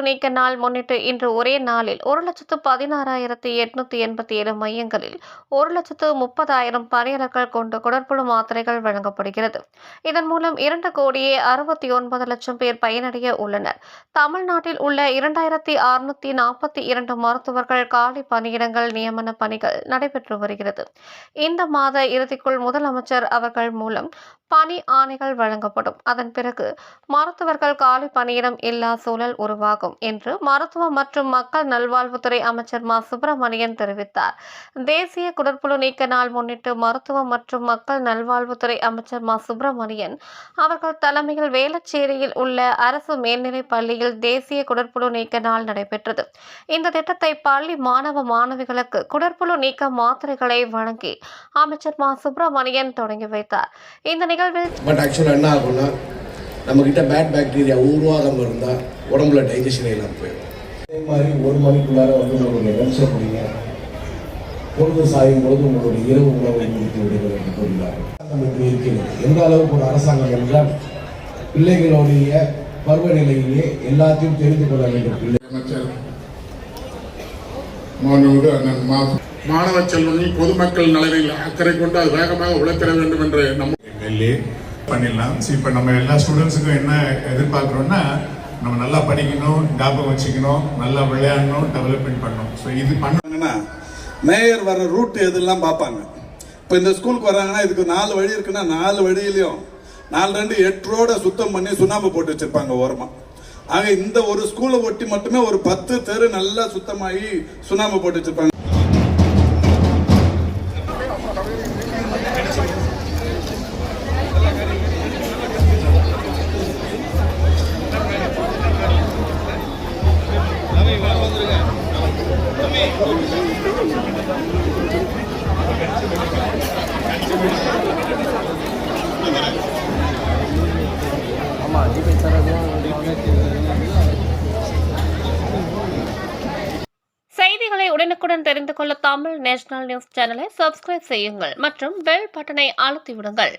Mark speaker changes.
Speaker 1: நீக்க நாள் முன்னிட்டு இன்று ஒரே நாளில் 1,16,887 மையங்களில் 1,30,000 பணியாளர்கள் கொண்ட குடற்புழு மாத்திரைகள் வழங்கப்படுகிறது. இதன் மூலம் 2,69,00,000 பேர் பயனடைய உள்ளனர். தமிழ்நாட்டில் உள்ள 2,642 மருத்துவர்கள் காலி பணியிடங்கள் நியமன பணிகள் நடைபெற்று வருகிறது. இந்த மாத இறுதிக்குள் முதலமைச்சர் அவர்கள் மூலம் பணி ஆணைகள் வழங்கப்படும். அதன் பிறகு மருத்துவர்கள் காலி பணியிடம் இல்லா சூழல் உருவாகும் என்று மருத்துவ மற்றும் மக்கள் நல்வாழ்வுத்துறை அமைச்சர் மா. சுப்பிரமணியன் தெரிவித்தார். தேசிய குடற்புழு நீக்க நாள் முன்னிட்டு மருத்துவ மற்றும் மக்கள் நல்வாழ்வுத்துறை அமைச்சர் மா. சுப்பிரமணியன் அவர்கள் தலைமையில் வேளச்சேரியில் உள்ள அரசு மேல்நிலைப் பள்ளியில் தேசிய குடற்புழு நீக்க நாள் நடைபெற்றது. இந்த திட்டத்தை பள்ளி மாணவ மாணவிகளுக்கு குடற்புழு நீக்க மாத்திரைகளை வழங்கி அமைச்சர் மா. சுப்பிரமணியன் தொடங்கி வைத்தார். இந்த நிகழ்வில்
Speaker 2: நம்ம கிட்ட பேட் பாக்டீரியா உருவாகாமல் இருந்தால் உடம்புல டைஜஷன் இல்லாமல் போயிடும். அதே மாதிரி 1 மணிக்குள்ளார உங்களுடைய லஞ்சை முடிங்க, பொழுது சாயும் பொழுது உங்களுடைய இரவு உணவை முடித்து விடுங்கள் என்று கூறுகிறார்கள். இப்படி இருக்கிறது. எந்த அளவுக்கு ஒரு அரசாங்கம் என்றால் பிள்ளைகளுடைய பருவநிலையிலே எல்லாத்தையும் தெரிந்து கொள்ள வேண்டும்.
Speaker 3: மாணவ செல்வங்கள் பொதுமக்கள் நலனில் அக்கறை கொண்டு அது வேகமாக உழைத்திட வேண்டும் என்று நம்ம
Speaker 4: பண்ணிடலாம். இப்போ நம்ம எல்லா ஸ்டூடெண்ட்ஸுக்கும் என்ன எதிர்பார்க்குறோன்னா, நம்ம நல்லா படிக்கணும், ஞாபகம் வச்சுக்கணும், நல்லா விளையாடணும், டெவலப்மெண்ட் பண்ணணும். ஸோ இது பண்ணாங்கன்னா
Speaker 5: மேயர் வர ரூட் எதெல்லாம் பார்ப்பாங்க. இப்போ இந்த ஸ்கூலுக்கு வராங்கன்னா இதுக்கு 4 வழி இருக்குன்னா 4 வழியிலையும் 4-2 ரோட சுத்தம் பண்ணி சுண்ணாம்பு போட்டு வச்சிருப்பாங்க ஓரமாக. ஆக இந்த ஒரு ஸ்கூலை ஒட்டி மட்டுமே ஒரு 10 தெரு நல்லா சுத்தமாகி சுண்ணாம்பு போட்டு வச்சிருப்பாங்க.
Speaker 1: செய்திகளை உடனுக்குடன் தெரிந்து கொள்ள தமிழ் நேஷனல் நியூஸ் சேனலை சப்ஸ்கிரைப் செய்யுங்கள் மற்றும் பெல் பட்டனை அழுத்தி விடுங்கள்.